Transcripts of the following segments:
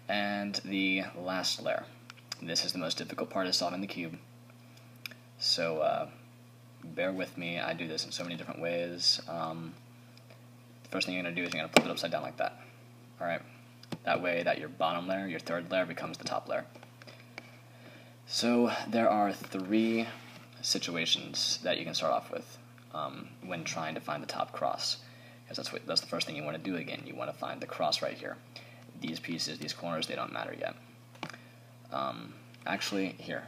And the last layer. This is the most difficult part of solving the cube. So bear with me, I do this in so many different ways. The first thing you're going to do is you're going to flip it upside down like that. Alright, that way that your bottom layer, your third layer, becomes the top layer. So there are 3 situations that you can start off with when trying to find the top cross. Because that's the first thing you want to do again. You want to find the cross right here. These pieces, these corners, they don't matter yet. Actually, here,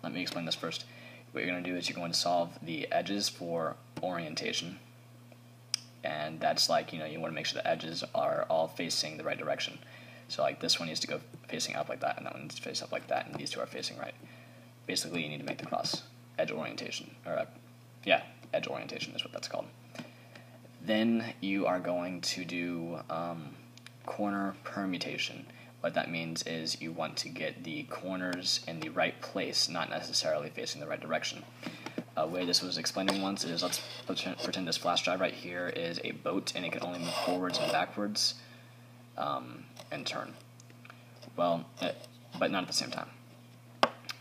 let me explain this first. What you're going to do is you're going to solve the edges for orientation. And that's like, you want to make sure the edges are all facing the right direction. So like this one needs to go facing up like that, and that one needs to face up like that, and these two are facing right. Basically, you need to make the cross. Edge orientation. Or, yeah, edge orientation is what that's called. Then you are going to do corner permutation. What that means is you want to get the corners in the right place, not necessarily facing the right direction. A way this was explained once is, let's pretend this flash drive right here is a boat, and it can only move forwards and backwards and turn. Well, but not at the same time.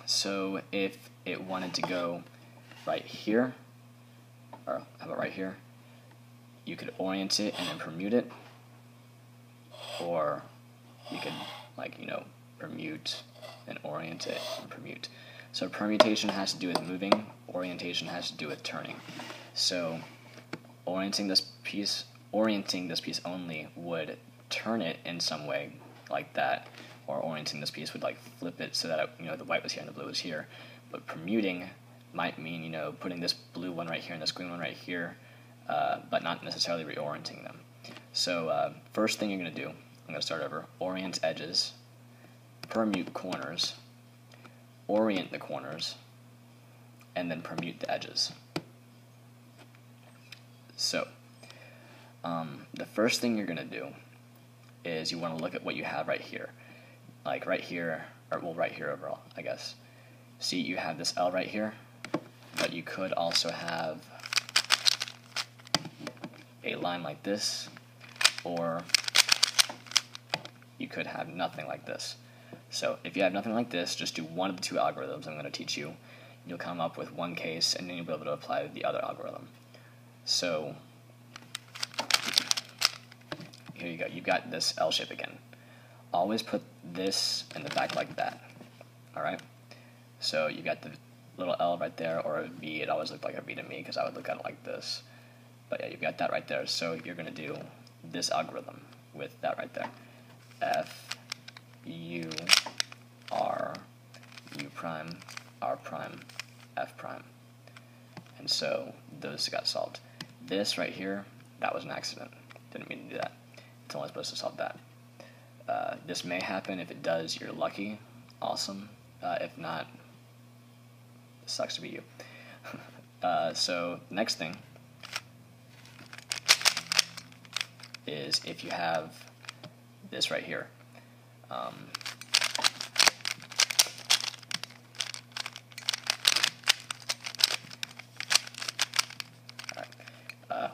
So if it wanted to go right here, or how about right here, you could orient it and then permute it, or you could, permute and orient it and permute. So permutation has to do with moving, orientation has to do with turning. So orienting this piece only would turn it in some way like that, or orienting this piece would flip it so that the white was here and the blue was here. But permuting might mean putting this blue one right here and this green one right here, but not necessarily reorienting them. So first thing you're going to do, I'm going to start over. Orient edges, permute corners, orient the corners, and then permute the edges. So the first thing you're going to do is you want to look at what you have right here. Like right here, or well, right here overall, I guess. See, you have this L right here, but you could also have a line like this, or you could have nothing like this. So if you have nothing like this, just do one of the 2 algorithms I'm going to teach you. You'll come up with one case, and then you'll be able to apply the other algorithm. So here you go. You've got this L shape again. Always put this in the back like that. Alright? So you got the little L right there, or a V. It always looked like a V to me because I would look at it like this. But yeah, you've got that right there. So you're going to do this algorithm with that right there. F, U, R, U prime, R prime, F prime. And so those got solved. This right here, that was an accident. Didn't mean to do that. It's only supposed to solve that. This may happen. If it does, you're lucky. Awesome. If not, it sucks to be you. So next thing is if you have this right here.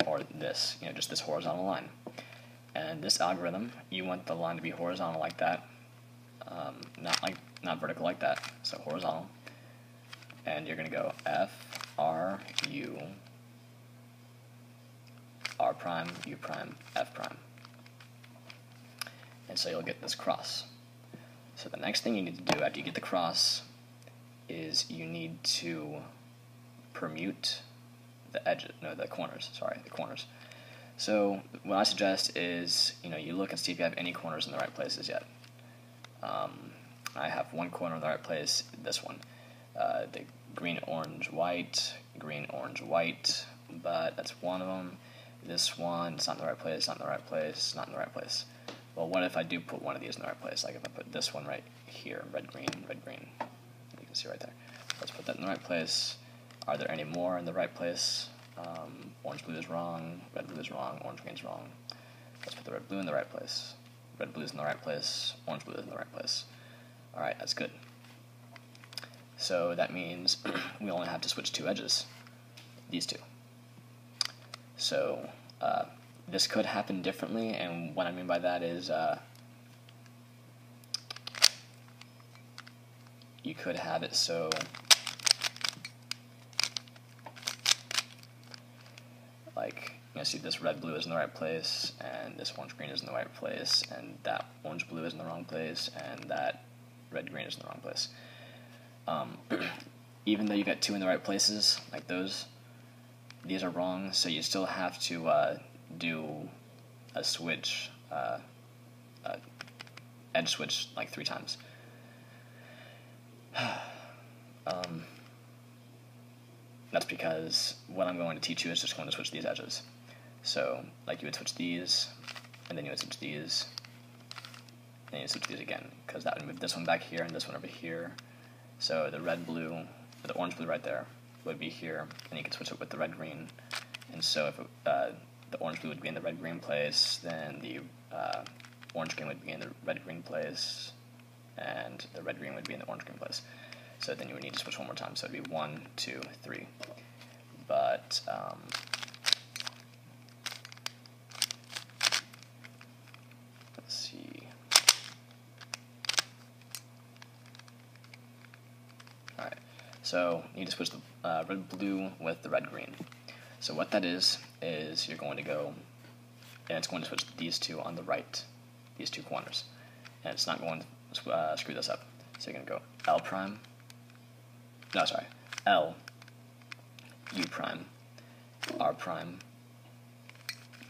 Or this, just this horizontal line. And this algorithm, you want the line to be horizontal like that, not vertical like that, so horizontal. And you're going to go F, R, U, R prime, U prime, F prime. And so you'll get this cross. So the next thing you need to do after you get the cross is you need to permute the edges, the corners. So what I suggest is, you look and see if you have any corners in the right places yet. I have one corner in the right place, this one. The green, orange, white, but that's one of them. This one, it's not in the right place, not in the right place, not in the right place. Well, what if I do put one of these in the right place? Like if I put this one right here, red, green. You can see right there. Let's put that in the right place. Are there any more in the right place? Orange, blue is wrong, red, blue is wrong, orange, green is wrong. Let's put the red, blue in the right place. Red, blue is in the right place, orange, blue is in the right place. Alright, that's good. So that means we only have to switch 2 edges, these 2. So this could happen differently, and what I mean by that is you could have it so like, you know, see this red blue is in the right place, and this orange green is in the right place, and that orange blue is in the wrong place, and that red green is in the wrong place. Even though you got 2 in the right places, like those, these are wrong, so you still have to do a switch, edge switch like 3 times. That's because what I'm going to teach you is just going to switch these edges. So, like, you would switch these, and then you would switch these, and you would switch these again, because that would move this one back here and this one over here. So the red blue, the orange blue right there, would be here, and you could switch it with the red green. And so if the orange blue would be in the red green place, then the orange green would be in the red green place, and the red green would be in the orange green place. So then you would need to switch one more time. So it'd be 1, 2, 3. But let's see. All right. So you need to switch the red blue with the red green. So what that is you're going to go, and it's going to switch these 2 on the right, these 2 corners, and it's not going to screw this up. So you're going to go L prime. No, sorry, L, U prime, R prime,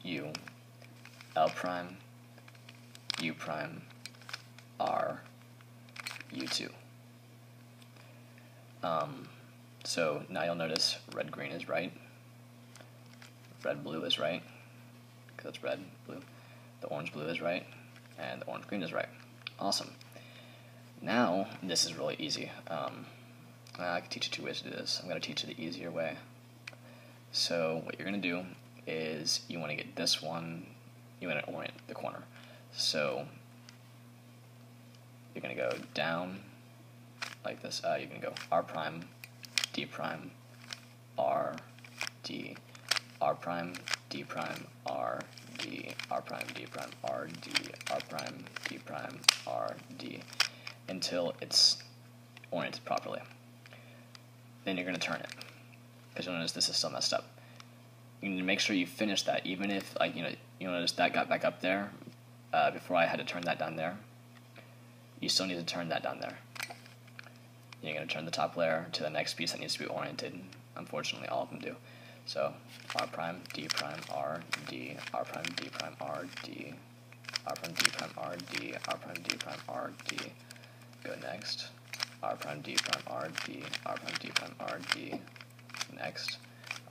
U, L prime, U prime, R, U2. So now you'll notice red green is right, red blue is right, because it's red, blue, the orange blue is right, and the orange green is right. Awesome. Now, this is really easy. I can teach you 2 ways to do this. I'm going to teach you the easier way. So what you're going to do is you want to get this one, you want to orient the corner. So you're going to go down like this. You're going to go R prime, D prime, R, D, R prime, D prime, R, D, R prime, D prime, R, D, R prime, D prime, R, D, until it's oriented properly. Then you're going to turn it, because you'll notice this is still messed up. You need to make sure you finish that, even if, like, you'll notice that got back up there before I had to turn that down there. You still need to turn that down there. You're going to turn the top layer to the next piece that needs to be oriented. Unfortunately, all of them do. So R prime, D prime, R, D, R prime, D prime, R, D, R prime, D prime, R, D, R prime, D prime, R, D. Go next. R prime, D prime, R, D, R prime, D prime, R, D. Next.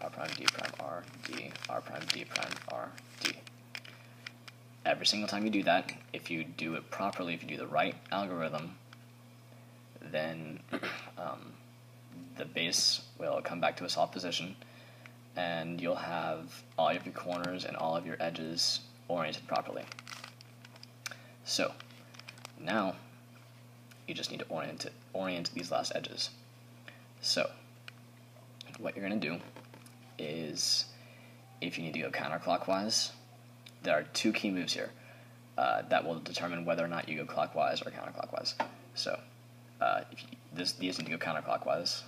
R prime, D prime, R, D, R prime, D prime, R, D. Every single time you do that, if you do it properly, if you do the right algorithm, then the base will come back to a soft position, and you'll have all of your corners and all of your edges oriented properly. So, now, you just need to orient these last edges. So, what you're going to do is, if you need to go counterclockwise, there are 2 key moves here that will determine whether or not you go clockwise or counterclockwise. So, these need to go counterclockwise.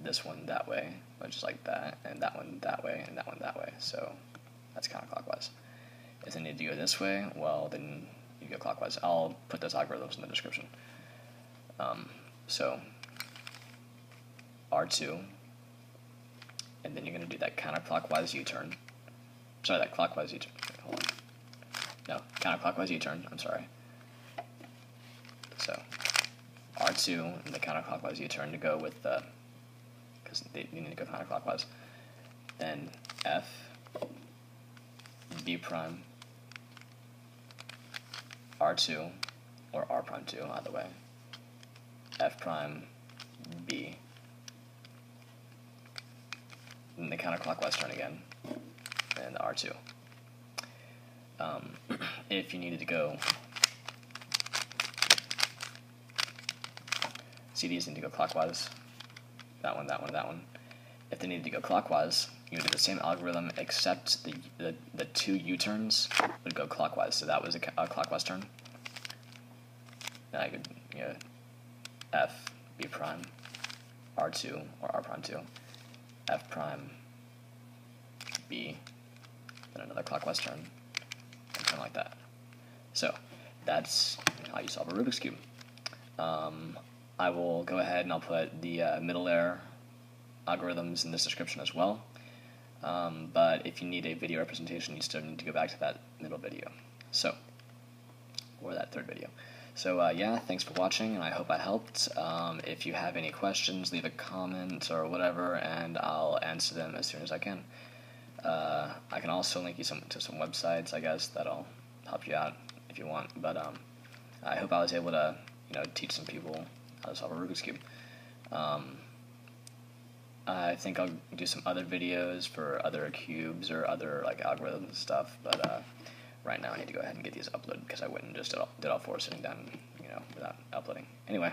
This one that way, which is like that, and that one that way, and that one that way. So, that's counterclockwise. If they need to go this way, well, then you go clockwise. I'll put those algorithms in the description. So, R2, and then you're going to do that counterclockwise U-turn. Sorry, that clockwise U-turn. Okay, hold on. No, counterclockwise U-turn, I'm sorry. So, R2 and the counterclockwise U-turn to go with the, because you need to go counterclockwise. Then F, B prime, R2, or R prime 2, either way. F prime, B. And the counterclockwise turn again, and the R2. If you needed to go, see, these need to go clockwise. That one, that one, that one. If they needed to go clockwise, you would do the same algorithm, except the 2 U-turns would go clockwise. So that was a clockwise turn. Now I could, F, B prime, R2 or R prime 2, F prime, B, then another clockwise turn, and kind of like that. So that's how you solve a Rubik's Cube. I will go ahead and I'll put the middle layer algorithms in this description as well. But if you need a video representation, you still need to go back to that middle video. So, or that third video. So yeah, thanks for watching, and I hope I helped. If you have any questions, leave a comment or whatever, and I'll answer them as soon as I can. I can also link you to some websites, I guess, that'll help you out if you want. But I hope I was able to, teach some people how to solve a Rubik's Cube. I think I'll do some other videos for other cubes or other algorithms and stuff, but right now I need to go ahead and get these uploaded because I wouldn't just did all four sitting down, without uploading. Anyway,